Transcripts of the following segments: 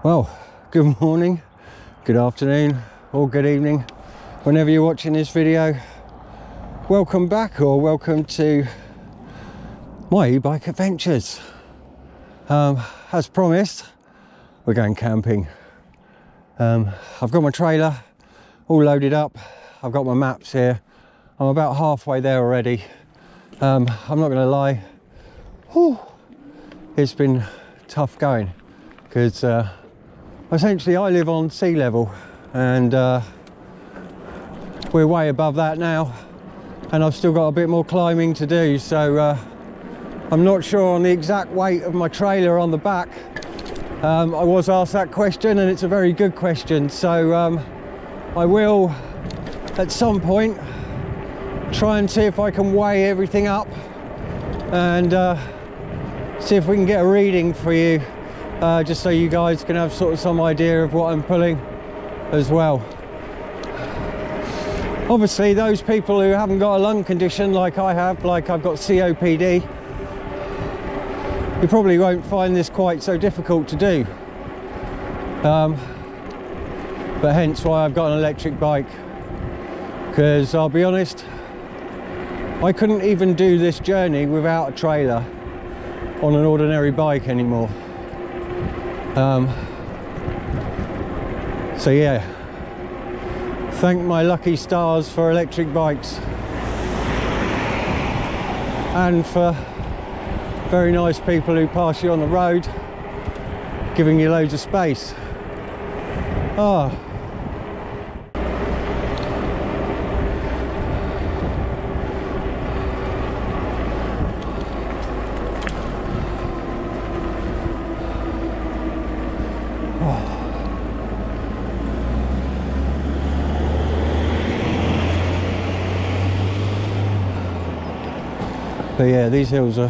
Well, good morning, good afternoon, or good evening, whenever you're watching this video. Welcome back, or welcome to my e-bike adventures. As promised, we're going camping. I've got my trailer all loaded up. I've got my maps here. I'm about halfway there already. I'm not going to lie, it's been tough going because essentially I live on sea level, and we're way above that now, and I've still got a bit more climbing to do, so I'm not sure on the exact weight of my trailer on the back. I was asked that question, and it's a very good question, so I will at some point try and see if I can weigh everything up and see if we can get a reading for you, just so you guys can have sort of some idea of what I'm pulling as well. Obviously, those people who haven't got a lung condition like I have, like I've got COPD, you probably won't find this quite so difficult to do. But hence why I've got an electric bike, because I'll be honest, I couldn't even do this journey without a trailer on an ordinary bike anymore. So yeah, thank my lucky stars for electric bikes, and for very nice people who pass you on the road, giving you loads of space. But yeah, these hills are...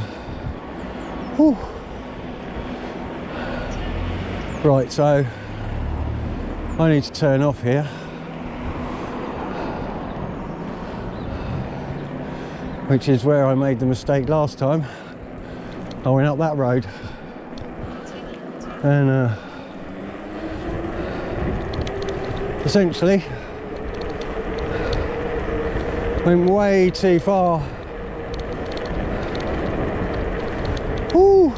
Whew. Right, so I need to turn off here, which is where I made the mistake last time. I went up that road and essentially went way too far. Woo.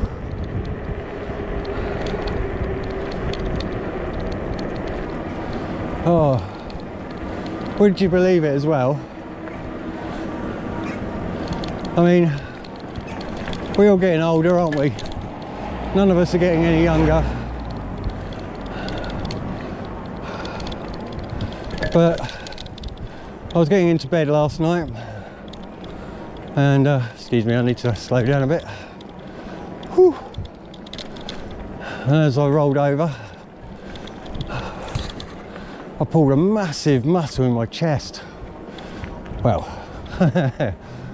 Oh, would you believe it as well? I mean, we're all getting older, aren't we? None of us are getting any younger. But I was getting into bed last night, and excuse me, I need to slow down a bit. Whew. And as I rolled over, I pulled a massive muscle in my chest. Well,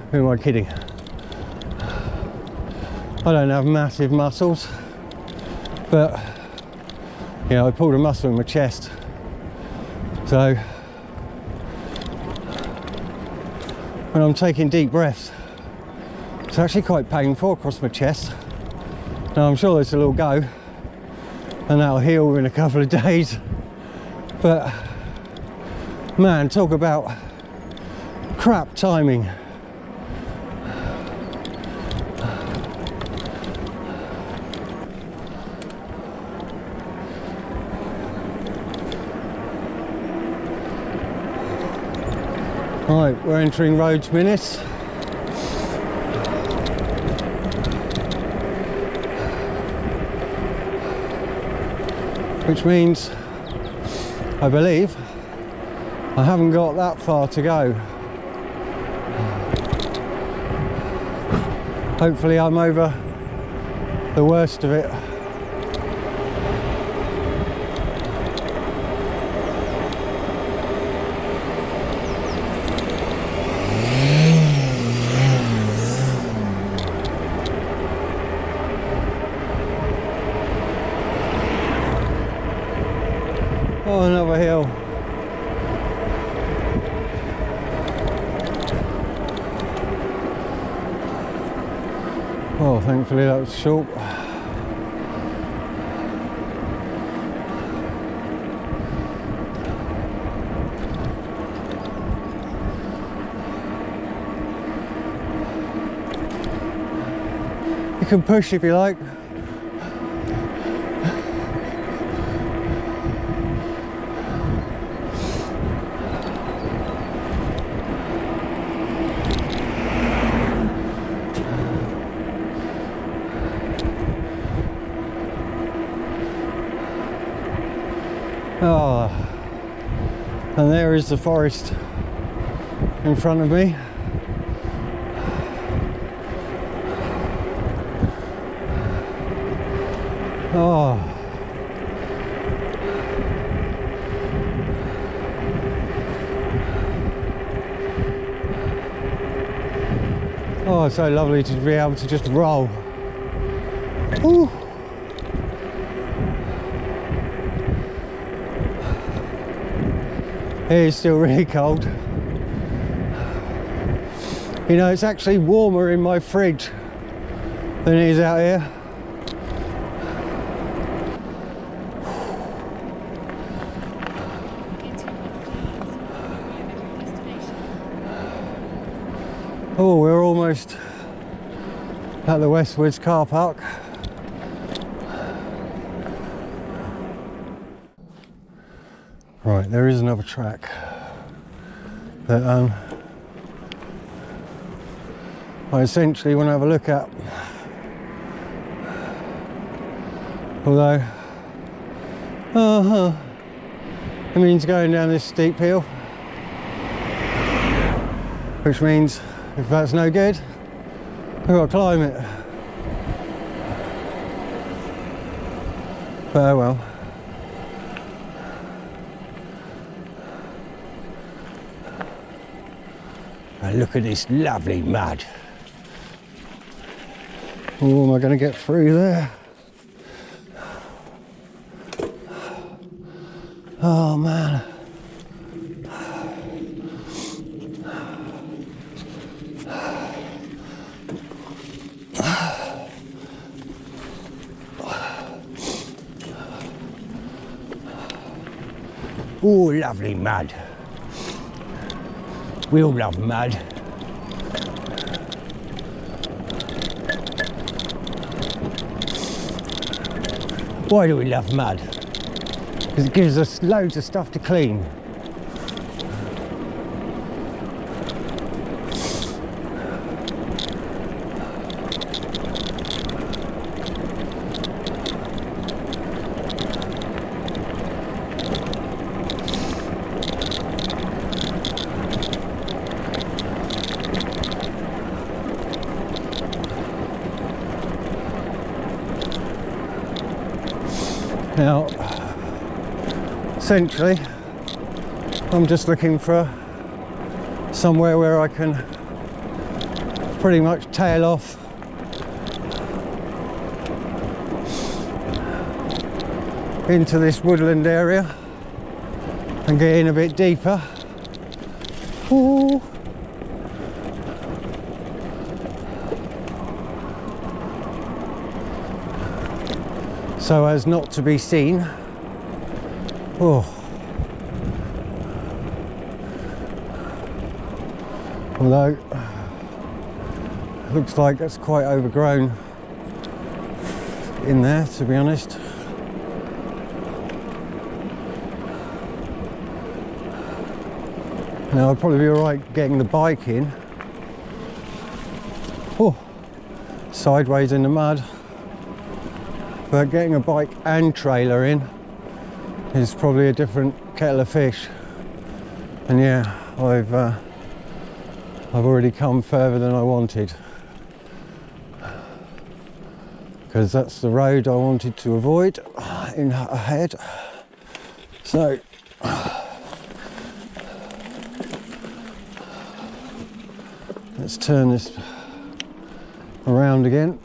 who am I kidding? I don't have massive muscles, but you know, I pulled a muscle in my chest. So when I'm taking deep breaths, it's actually quite painful across my chest. Now I'm sure this will all go, and that'll heal in a couple of days. But man, talk about crap timing. Right, we're entering Rhodes Minutes. Which means, I believe, I haven't got that far to go. Hopefully I'm over the worst of it. Oh, another hill. Oh, thankfully that was short. You can push if you like. Oh, and there is the forest in front of me. Oh, oh, it's so lovely to be able to just roll. Ooh. It is still really cold. You know, it's actually warmer in my fridge than it is out here. Oh, we're almost at the Westwards car park. Right, there is another track that I essentially want to have a look at. Although, it means going down this steep hill, which means if that's no good, I've got to climb it. But oh well. And look at this lovely mud. Oh, am I going to get through there? Oh man. Oh, lovely mud. We all love mud. Why do we love mud? Because it gives us loads of stuff to clean. Now, essentially, I'm just looking for somewhere where I can pretty much tail off into this woodland area and get in a bit deeper. Ooh. So as not to be seen. Oh. Although it looks like it's quite overgrown in there, to be honest. Now I'd probably be alright getting the bike in. Oh, sideways in the mud. But getting a bike and trailer in is probably a different kettle of fish. And yeah, I've already come further than I wanted, because that's the road I wanted to avoid in ahead. So let's turn this around again.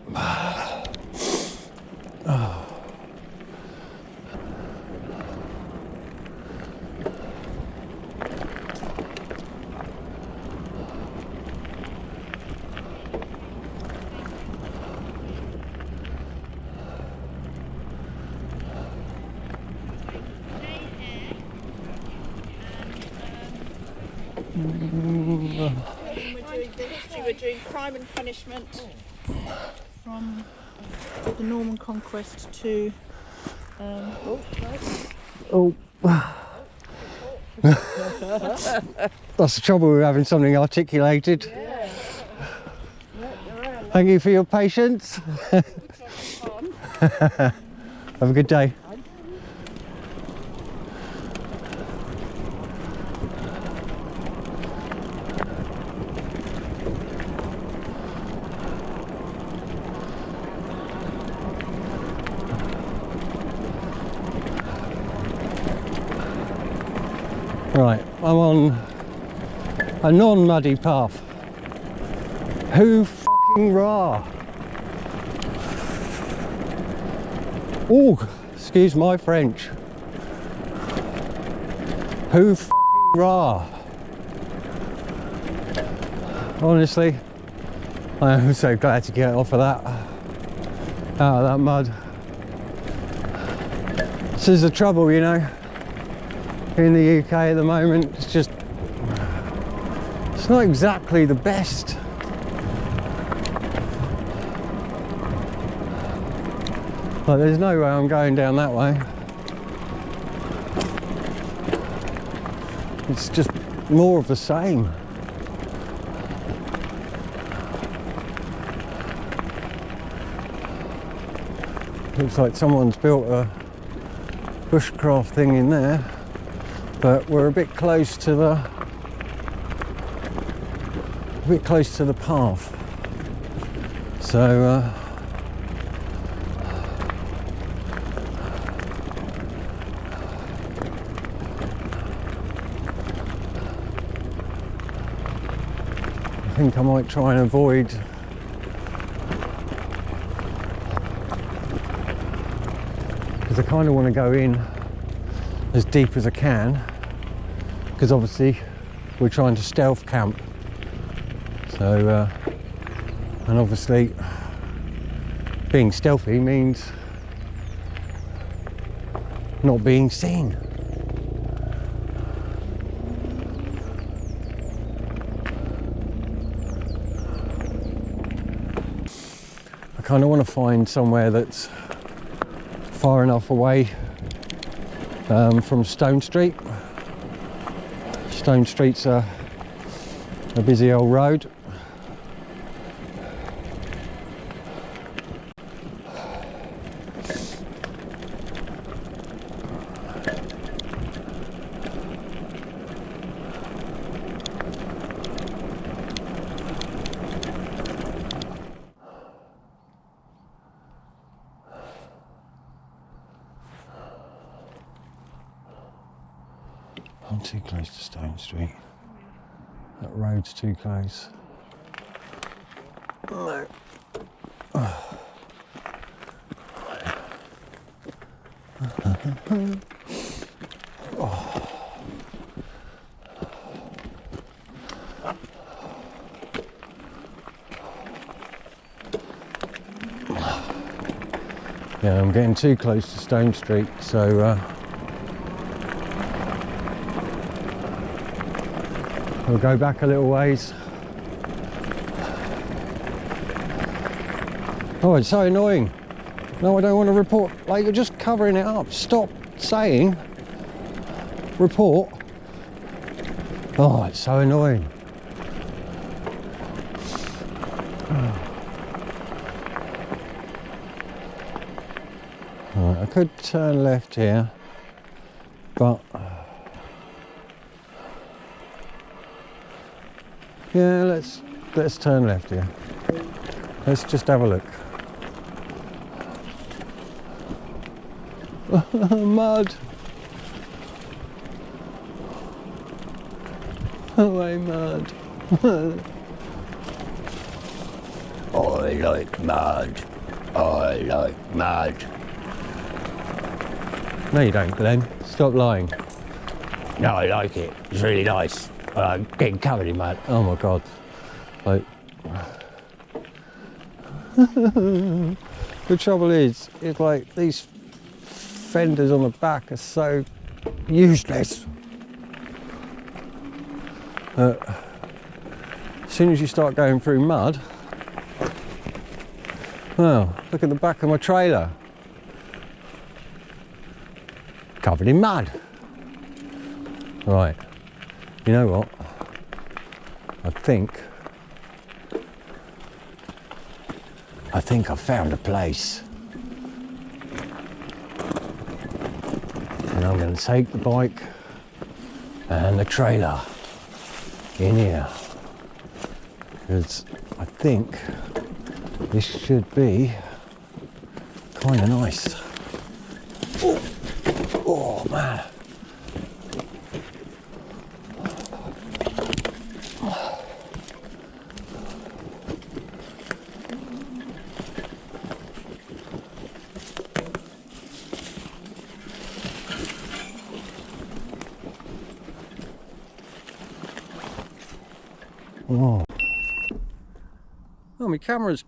We're doing crime and punishment. from the Norman conquest to Oh. That's the trouble with having something articulated. yeah. Thank you for your patience. Have a good day. Right, I'm on a non-muddy path. Who f***ing rah? Oh, excuse my French. Who f***ing rah? Honestly, I am so glad to get off of that, out of that mud. This is the trouble, you know. In the UK at the moment, it's not exactly the best. Like, there's no way I'm going down that way. It's just more of the same. Looks like someone's built a bushcraft thing in there. But we're a bit close to the path, so I think I might try and avoid because I kind of want to go in as deep as I can, because obviously we're trying to stealth camp, so and obviously being stealthy means not being seen. I kind of want to find somewhere that's far enough away from Stone Street. Stone Street's a busy old road. I'm too close to Stone Street. That road's too close. No. Yeah, I'm getting too close to Stone Street, so we'll go back a little ways. Oh, it's so annoying. No, I don't want to report. Like, you're just covering it up. Stop saying report. Oh, it's so annoying. Right, I could turn left here, but yeah, let's turn left here. Let's just have a look. Mud. Away mud. I like mud. I like mud. No, you don't, Glenn. Stop lying. No, I like it. It's really nice. I'm getting covered in mud. Oh my God. Like, the trouble is, it's like these fenders on the back are so useless. As soon as you start going through mud, Well, look at the back of my trailer. Covered in mud. Right, you know what? I think I've found a place. And I'm going to take the bike and the trailer in here. Because I think this should be kind of nice. Oh, oh man. Oh. Oh, my camera's...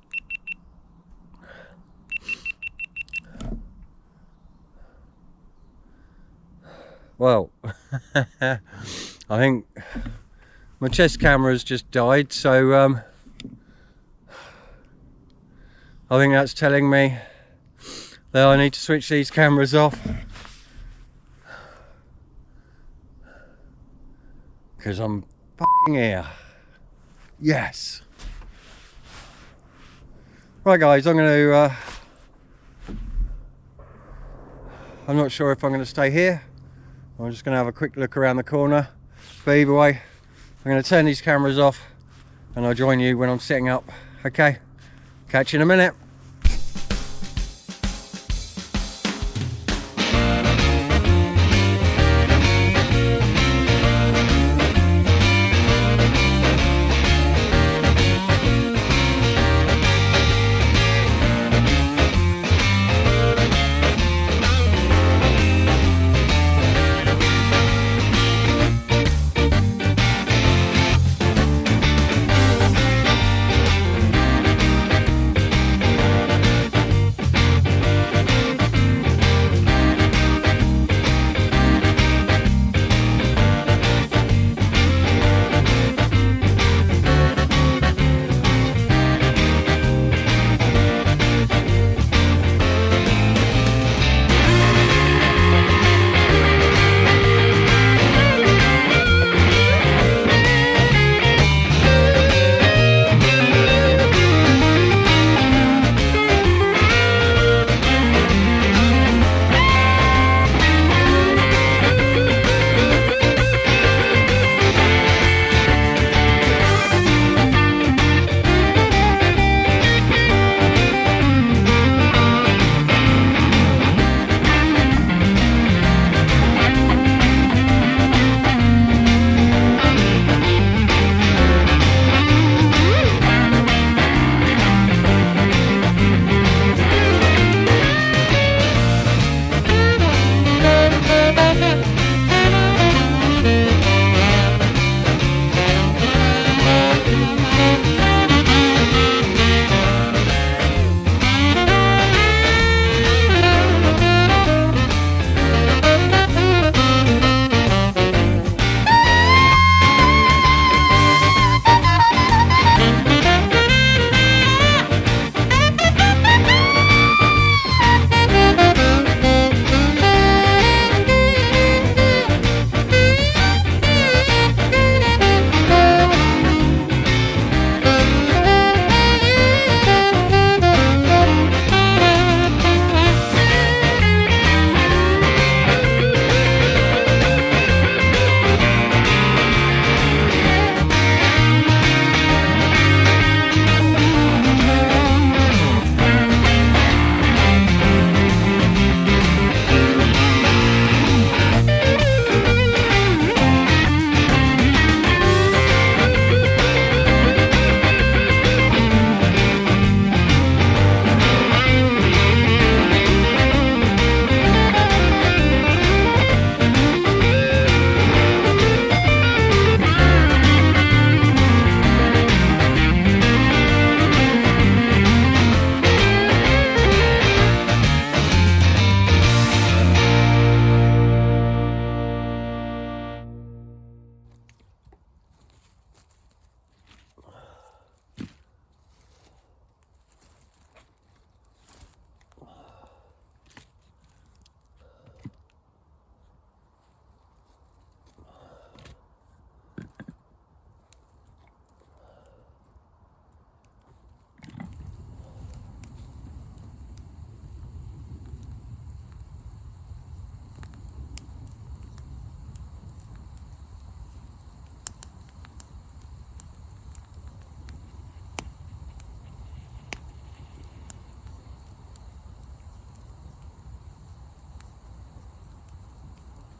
Well, I think my chest camera's just died, so I think that's telling me that I need to switch these cameras off. Because I'm fucking here. Yes. Right guys, I'm I'm not sure if I'm going to stay here. I'm just going to have a quick look around the corner. But either way, I'm going to turn these cameras off and I'll join you when I'm setting up. Okay? Catch you in a minute.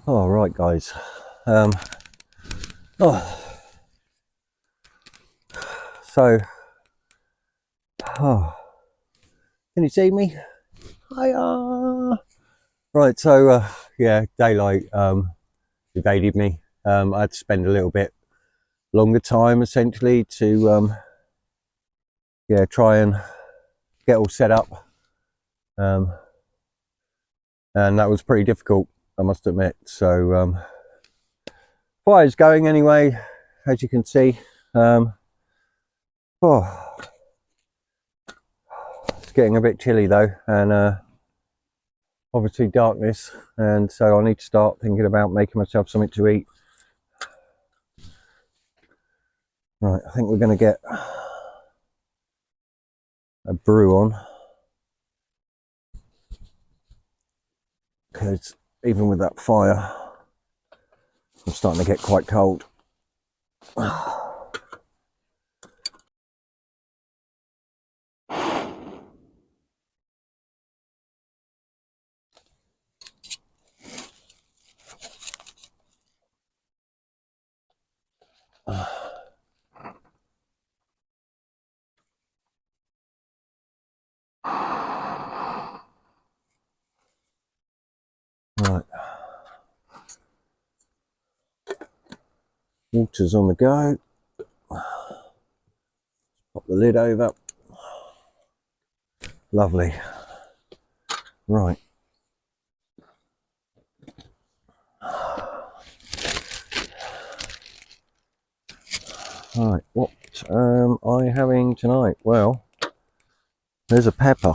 All right, guys. So, can you see me? Hiya. Right, so yeah, daylight evaded me. I had to spend a little bit longer time essentially to yeah, try and get all set up, and that was pretty difficult, I must admit. So fire's going anyway, as you can see. Oh, it's getting a bit chilly though, and obviously darkness, and so I need to start thinking about making myself something to eat. Right, I think we're going to get a brew on, because even with that fire I'm starting to get quite cold. Right, water's on the go. Pop the lid over. Lovely. Right. Right, what am I having tonight? Well, there's a pepper.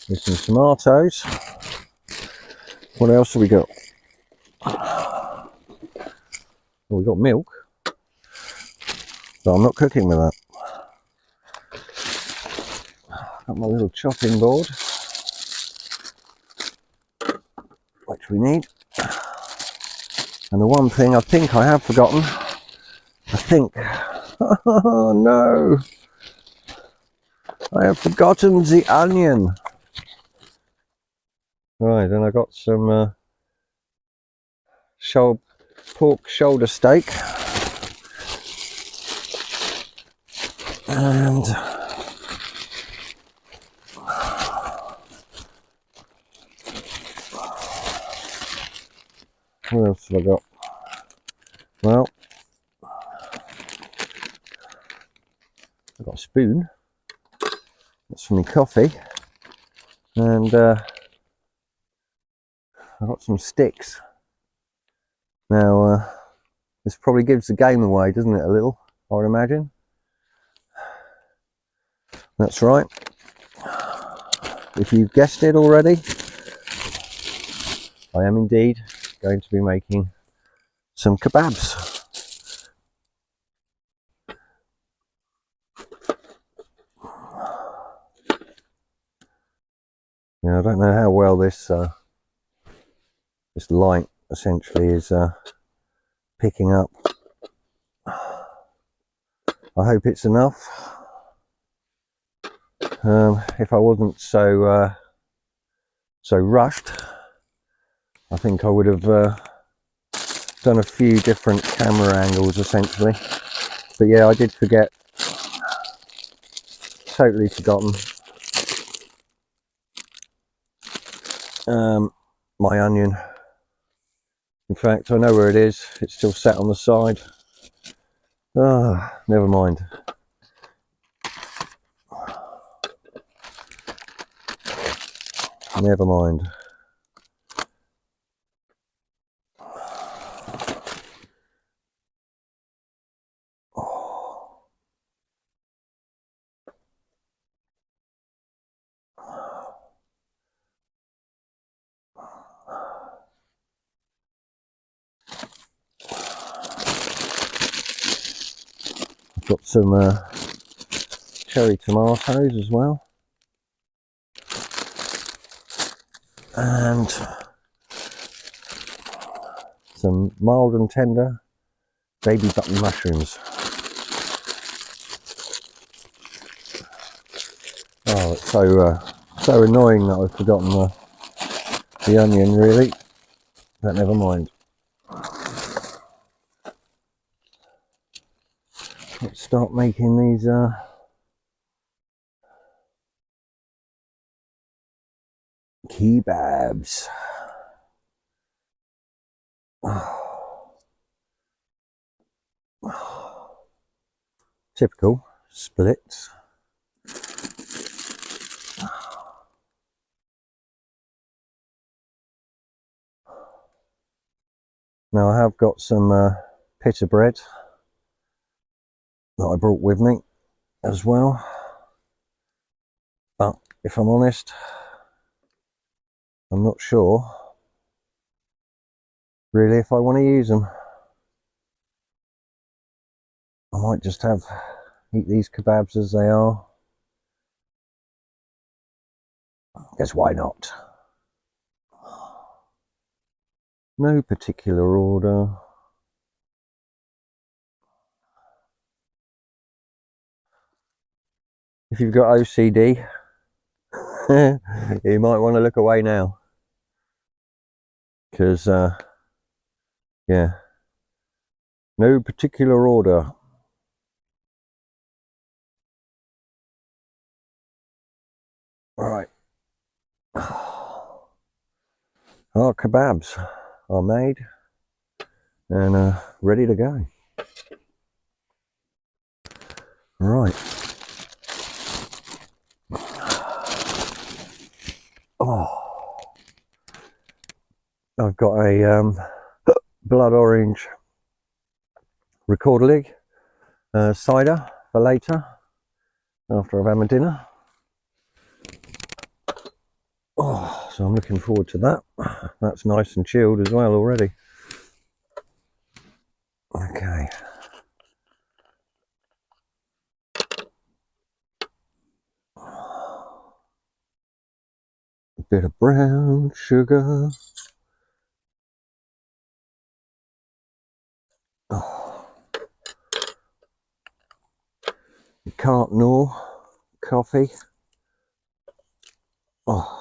There's some tomatoes. What else have we got? Well, we've got milk, but I'm not cooking with that. Got my little chopping board, which we need. And the one thing I think I have forgotten, oh no, I have forgotten the onion. Right, and I got some pork shoulder steak, and what else have I got? Well, I've got a spoon. That's for my coffee, and I've got some sticks. Now, this probably gives the game away, doesn't it, a little, I would imagine. That's right. If you've guessed it already, I am indeed going to be making some kebabs. Now, I don't know how well this light essentially is picking up. I hope it's enough. If I wasn't so rushed, I think I would have done a few different camera angles essentially. But yeah, I did forget, totally forgotten, my onion. In fact, I know where it is. It's still sat on the side. Ah, never mind. Never mind. I've got some cherry tomatoes as well, and some mild and tender baby button mushrooms. Oh, it's so annoying that I've forgotten the onion really, but never mind. Let's start making these kebabs. Typical splits. Now I have got some pita bread that I brought with me as well, but if I'm honest, I'm not sure really if I want to use them. I might just eat these kebabs as they are. Guess why not? No particular order. If you've got OCD, you might want to look away now, because yeah, no particular order. All right, our kebabs are made and ready to go. Right. Oh, I've got a blood orange recorder cider for later after I've had my dinner. Oh, so I'm looking forward to that. That's nice and chilled as well already. Okay. A bit of brown sugar. Oh. Cardinal coffee. Oh.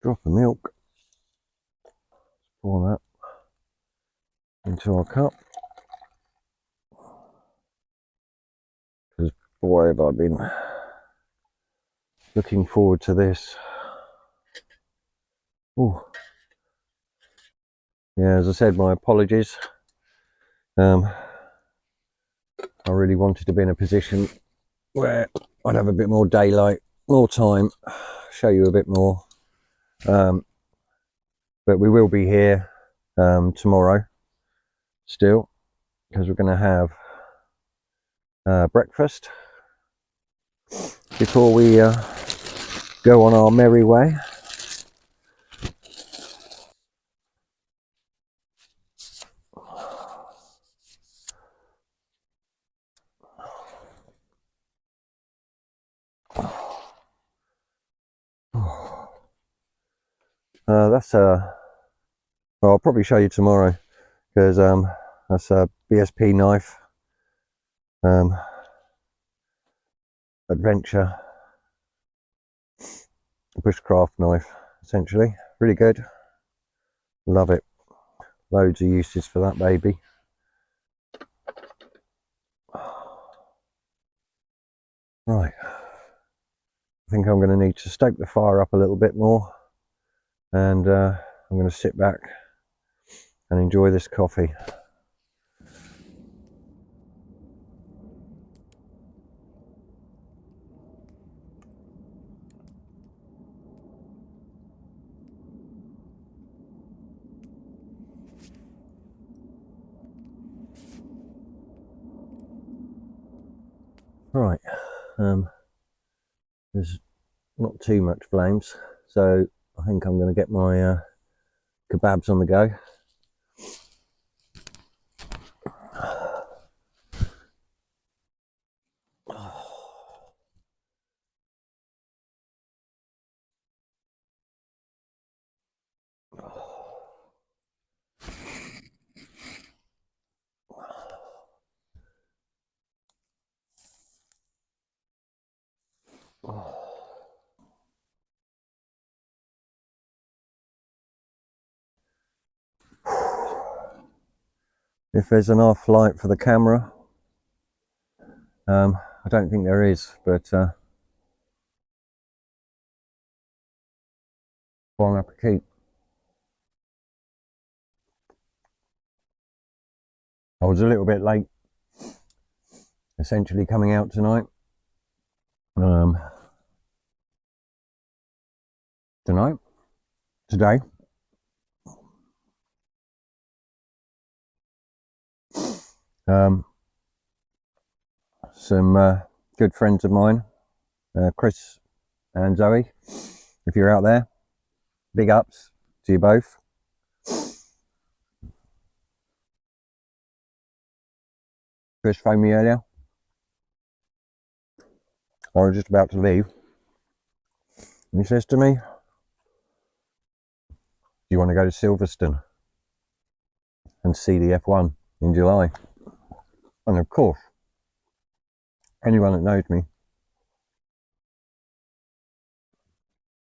Drop of milk. Pour that into our cup. Because boy, have I been looking forward to this. Oh. Yeah, as I said, my apologies. I really wanted to be in a position where I'd have a bit more daylight, more time, show you a bit more. But we will be here tomorrow still, because we're going to have breakfast before we go on our merry way. That's well, I'll probably show you tomorrow, because that's a BSP knife, adventure bushcraft knife, essentially. Really good, love it. Loads of uses for that baby. Right, I think I'm going to need to stoke the fire up a little bit more, and I'm going to sit back and enjoy this coffee. Right, there's not too much flames, so I think I'm going to get my kebabs on the go. if there's an off light for the camera. I don't think there is, but bon appetit. I was a little bit late essentially coming out tonight. Today. Some good friends of mine, Chris and Zoe, if you're out there, big ups to you both. Chris phoned me earlier. I was just about to leave, and he says to me, "Do you want to go to Silverstone and see the F1 in July?" And of course, anyone that knows me,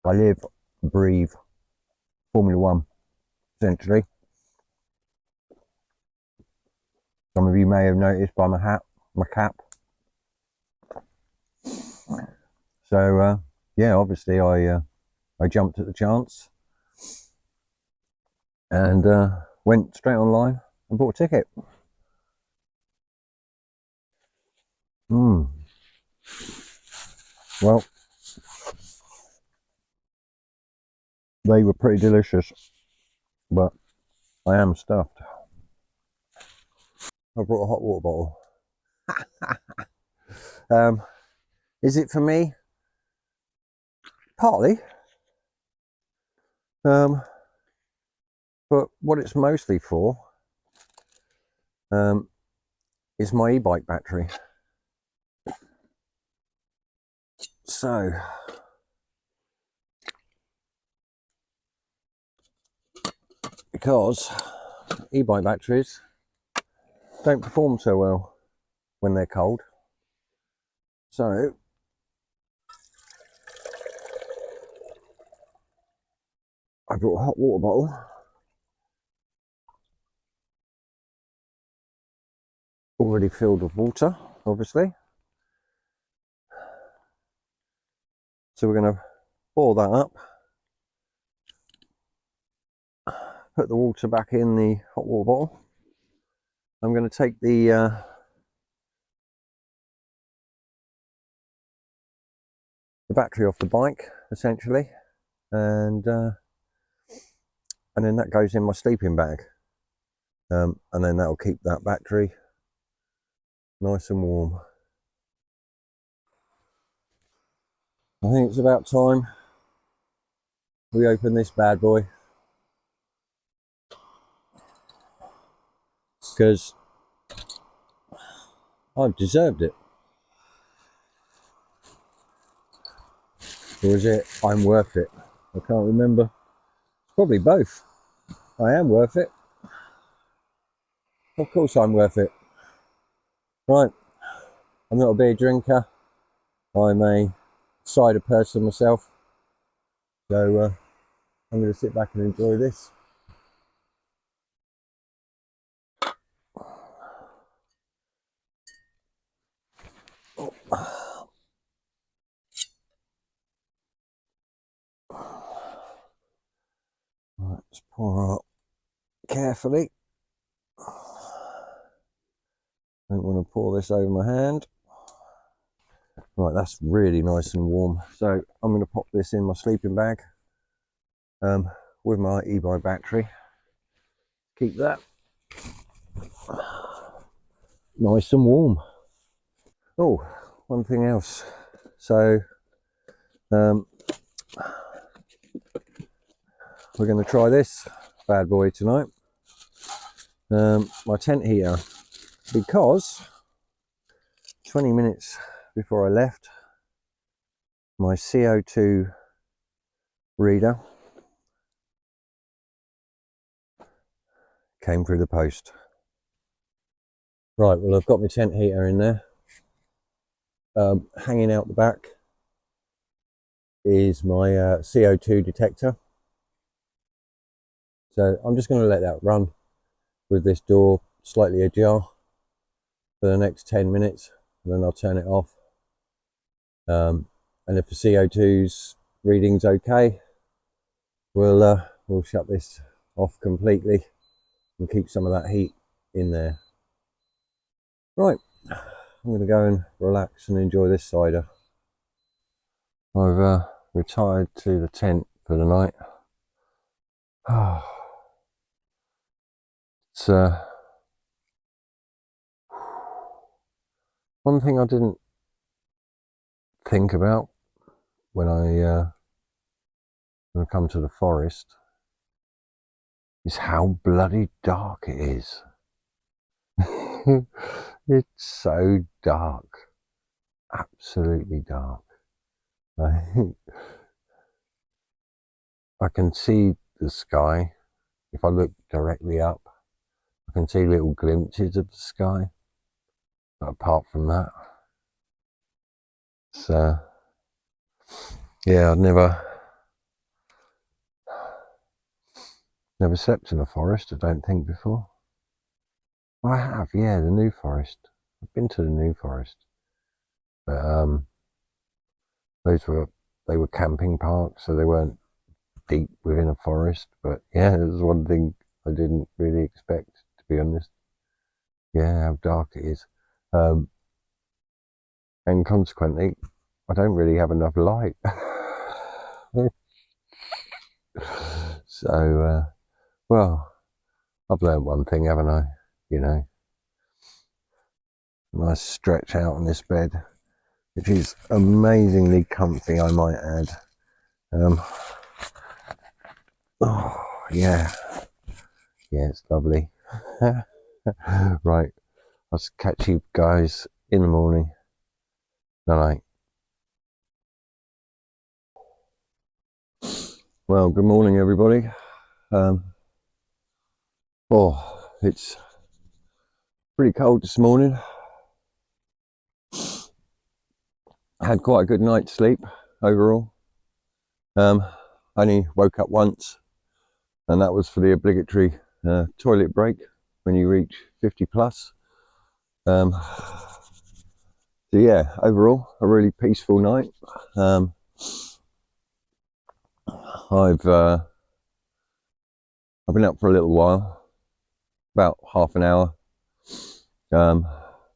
I live, breathe Formula One, essentially. Some of you may have noticed by my hat, my cap. So yeah, obviously I jumped at the chance and went straight online and bought a ticket. Well, they were pretty delicious, but I am stuffed. I brought a hot water bottle. Is it for me? Partly. But what it's mostly for is my e-bike battery. So because e-bike batteries don't perform so well when they're cold, so I brought a hot water bottle, already filled with water, obviously. So we're going to boil that up, put the water back in the hot water bottle. I'm going to take the battery off the bike, essentially, and then that goes in my sleeping bag, and then that'll keep that battery nice and warm. I think it's about time we open this bad boy, because I've deserved it. Or is it I'm worth it? I can't remember. Probably both. I am worth it. Of course I'm worth it. Right, I'm not a beer drinker. I'm a cider person myself. So I'm going to sit back and enjoy this. Right, let's pour out carefully. Don't want to pour this over my hand. Right, that's really nice and warm. So I'm going to pop this in my sleeping bag with my e-bike battery. Keep that nice and warm. Oh, one thing else. So we're going to try this bad boy tonight. My tent heater, because 20 minutes before I left, my CO2 reader came through the post. Right, well, I've got my tent heater in there. Hanging out the back is my CO2 detector. So I'm just going to let that run with this door slightly ajar for the next 10 minutes, and then I'll turn it off. And if the CO2's reading's okay, we'll shut this off completely and keep some of that heat in there. Right, I'm going to go and relax and enjoy this cider. I've retired to the tent for the night. It's one thing I didn't think about when I come to the forest is how bloody dark it is. It's so dark, absolutely dark. I can see the sky. If I look directly up, I can see little glimpses of the sky, but apart from that, so yeah, I've never slept in a forest, I don't think, before. I have, yeah, the New Forest. I've been to the New Forest, but they were camping parks, so they weren't deep within a forest. But yeah, there's one thing I didn't really expect, to be honest. Yeah, how dark it is, and consequently, I don't really have enough light. So, well, I've learned one thing, haven't I? You know, nice stretch out on this bed, which is amazingly comfy, I might add. Oh, yeah, it's lovely. Right, I'll catch you guys in the morning. Night. Well, good morning, everybody. It's pretty cold this morning. I had quite a good night's sleep overall. Only woke up once, and that was for the obligatory toilet break when you reach 50 plus. So yeah, overall a really peaceful night. I've been up for a little while, about half an hour.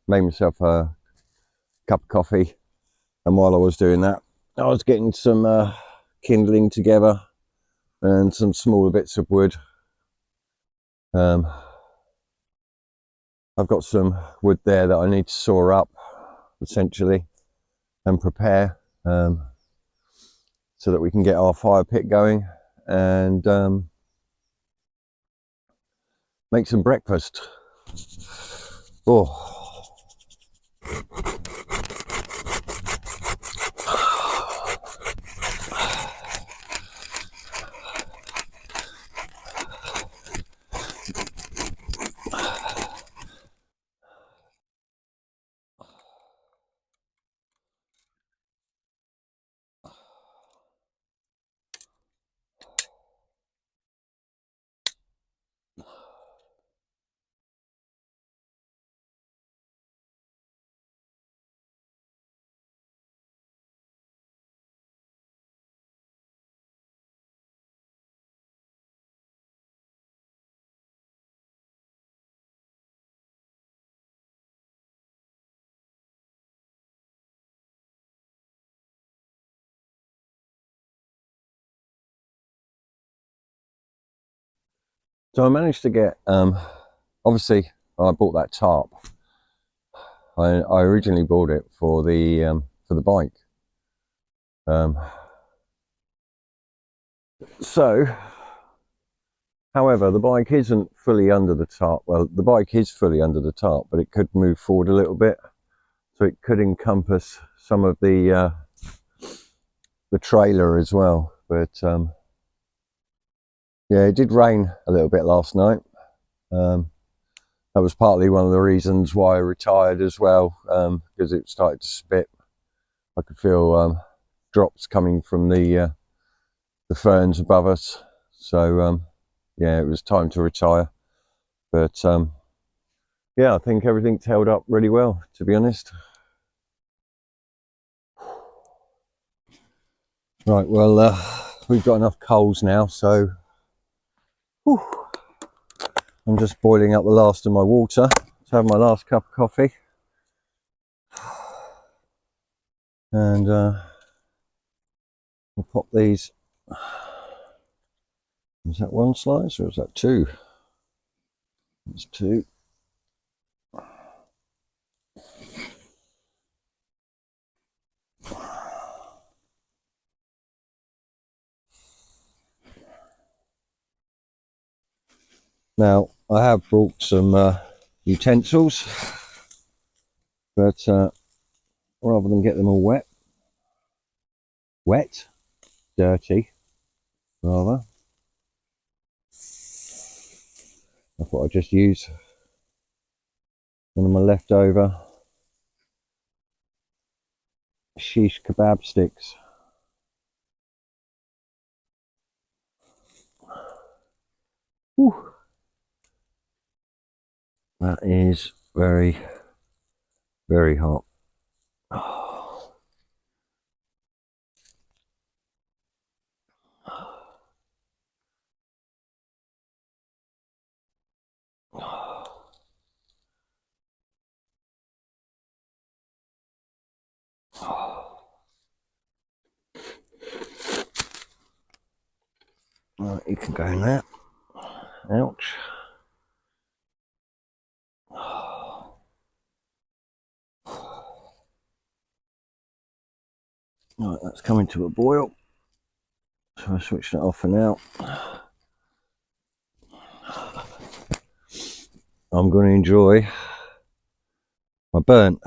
Made myself a cup of coffee, and while I was doing that, I was getting some kindling together and some smaller bits of wood. I've got some wood there that I need to saw up, essentially, and prepare so that we can get our fire pit going and make some breakfast. Oh. So I managed to get, obviously I bought that tarp. I originally bought it for the bike. However, the bike isn't fully under the tarp. Well, the bike is fully under the tarp, but it could move forward a little bit, so it could encompass some of the trailer as well. But yeah, it did rain a little bit last night. That was partly one of the reasons why I retired as well, because it started to spit. I could feel drops coming from the ferns above us. So yeah, it was time to retire. But yeah, I think everything's held up really well, to be honest. Right, well, we've got enough coals now, so whew, I'm just boiling up the last of my water to have my last cup of coffee. And we'll pop these. Is that one slice or is that two? It's two. Now, I have brought some utensils, but rather than get them all dirty, rather, I thought I'd just use one of my leftover shish kebab sticks. Whew. That is very, very hot. Right, you can go in there. Ouch. Right, that's coming to a boil. So I'm switching it off for now. I'm going to enjoy my burnt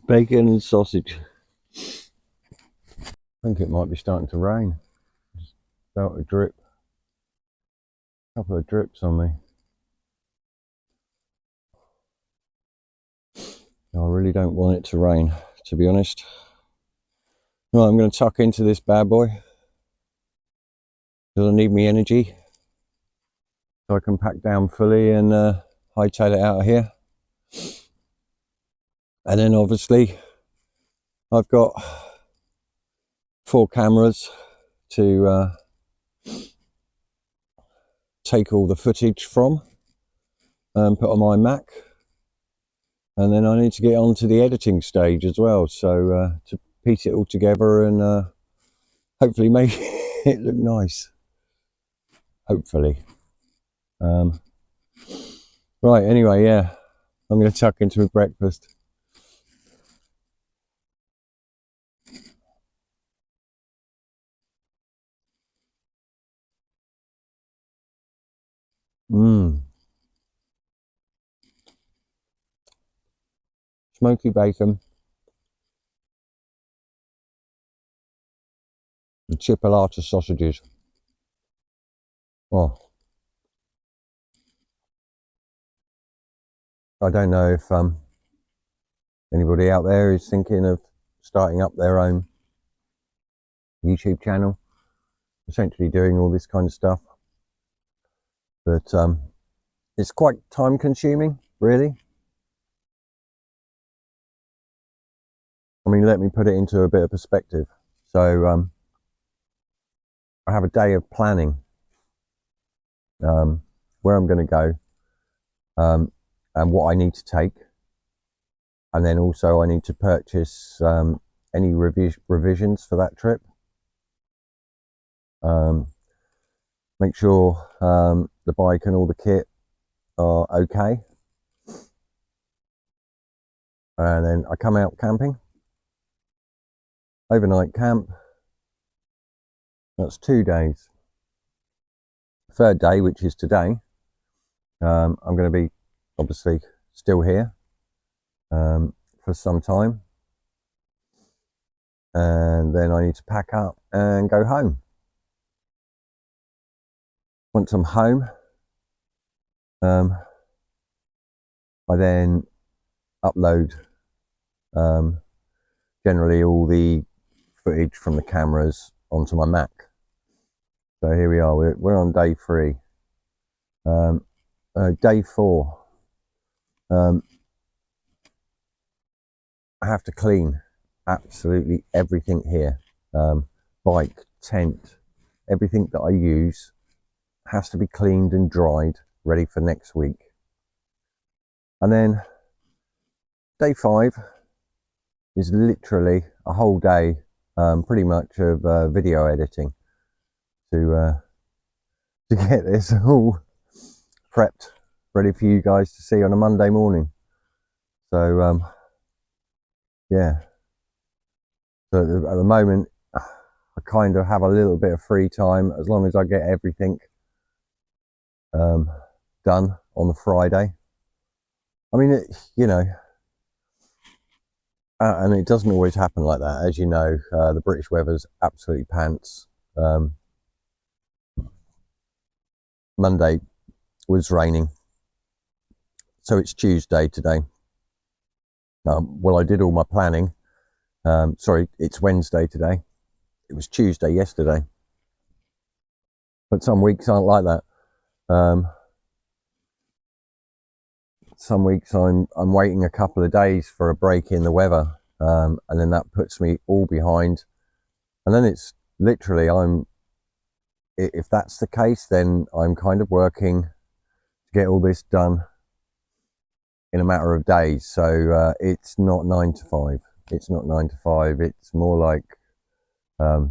bacon and sausage. I think it might be starting to rain. Just felt a drip. A couple of drips on me. I really don't want it to rain, to be honest. Right, I'm going to tuck into this bad boy because I need me energy so I can pack down fully and hightail it out of here. And then obviously I've got 4 cameras to take all the footage from and put on my Mac, and then I need to get on to the editing stage as well, so to piece it all together and hopefully make it look nice, hopefully. Right, anyway, yeah, I'm going to tuck into my breakfast. Smoky bacon and chipolata sausages. Oh, I don't know if anybody out there is thinking of starting up their own YouTube channel, essentially doing all this kind of stuff, but it's quite time consuming, really. I mean, let me put it into a bit of perspective. So I have a day of planning, where I'm going to go, and what I need to take, and then also I need to purchase any revisions for that trip. Make sure the bike and all the kit are okay, and then I come out camping, overnight camp. That's 2 days. Third day, which is today, I'm going to be obviously still here for some time, and then I need to pack up and go home. Once I'm home, I then upload generally all the footage from the cameras onto my Mac. So here we are, we're on day 3. Day 4, I have to clean absolutely everything here. Bike, tent, everything that I use has to be cleaned and dried, ready for next week. And then day 5 is literally a whole day, pretty much of video editing to get this all prepped, ready for you guys to see on a Monday morning. So yeah, so at the moment I kind of have a little bit of free time as long as I get everything done on the Friday. I mean, you know, and it doesn't always happen like that, as you know. The British weather's absolutely pants. Monday was raining, so it's Tuesday today. Well, I did all my planning. Sorry, it's Wednesday today. It was Tuesday yesterday. But some weeks aren't like that. Some weeks I'm waiting a couple of days for a break in the weather, and then that puts me all behind. And then it's literally, if that's the case, then I'm kind of working to get all this done in a matter of days. So it's not 9 to 5. It's not 9 to 5. It's more like 8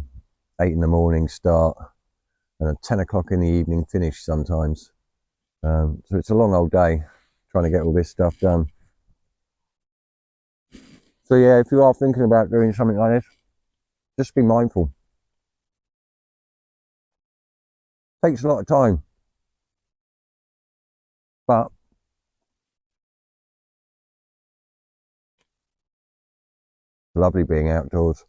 in the morning start and a 10 o'clock in the evening finish sometimes. So it's a long old day trying to get all this stuff done. So yeah, if you are thinking about doing something like this, just be mindful. Takes a lot of time, but lovely being outdoors.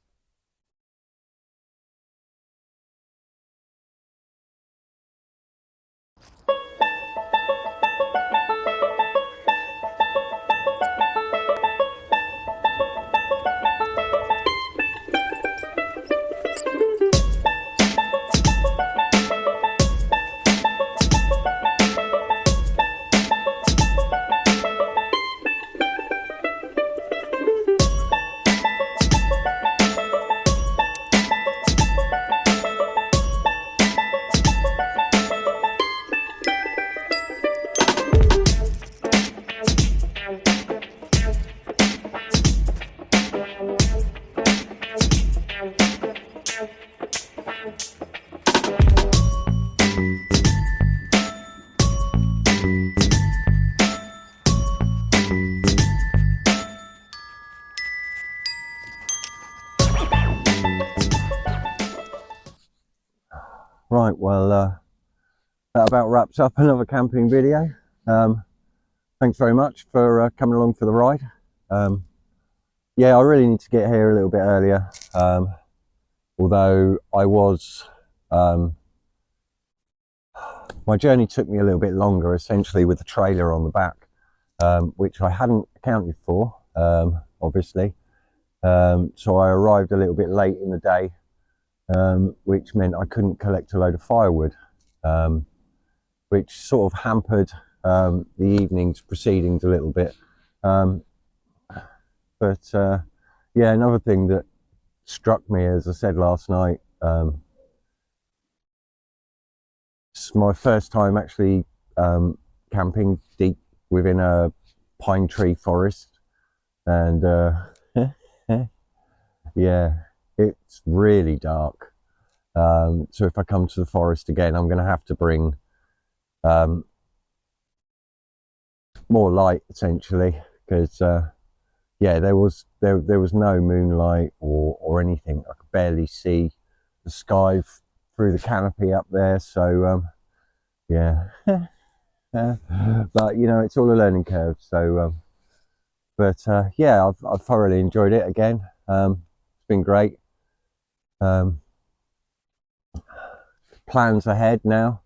Right, well, that about wraps up another camping video. Thanks very much for coming along for the ride. Yeah, I really need to get here a little bit earlier, although I was, my journey took me a little bit longer, essentially with the trailer on the back, which I hadn't accounted for, obviously. So I arrived a little bit late in the day, which meant I couldn't collect a load of firewood, which sort of hampered the evening's proceedings a little bit. But yeah, another thing that struck me, as I said last night, it's my first time actually camping deep within a pine tree forest, and yeah, it's really dark. So if I come to the forest again, I'm going to have to bring more light, essentially, because yeah, there was no moonlight or anything. I could barely see the sky through the canopy up there. So yeah, but you know, it's all a learning curve. So but yeah, I've thoroughly enjoyed it again. It's been great. Plans ahead now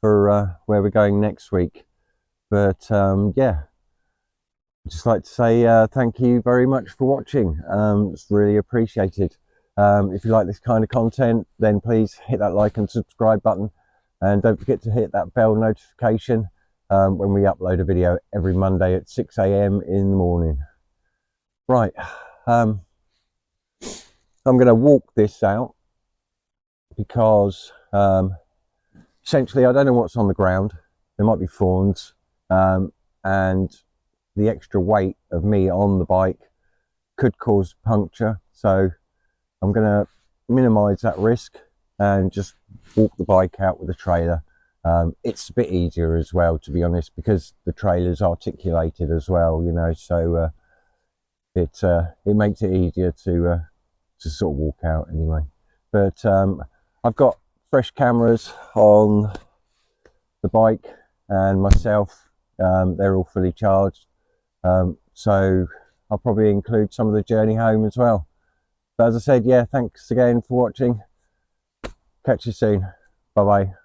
for where we're going next week. But yeah, I'd just like to say thank you very much for watching. It's really appreciated. If you like this kind of content, then please hit that like and subscribe button, and don't forget to hit that bell notification when we upload a video every Monday at 6 AM in the morning. Right, I'm going to walk this out because essentially I don't know what's on the ground. There might be thorns, and the extra weight of me on the bike could cause puncture, so I'm going to minimize that risk and just walk the bike out with the trailer. It's a bit easier as well, to be honest, because the trailer's articulated as well, you know, so it makes it easier to sort of walk out anyway. But I've got fresh cameras on the bike and myself, they're all fully charged, so I'll probably include some of the journey home as well. But as I said, yeah, thanks again for watching. Catch you soon. Bye bye.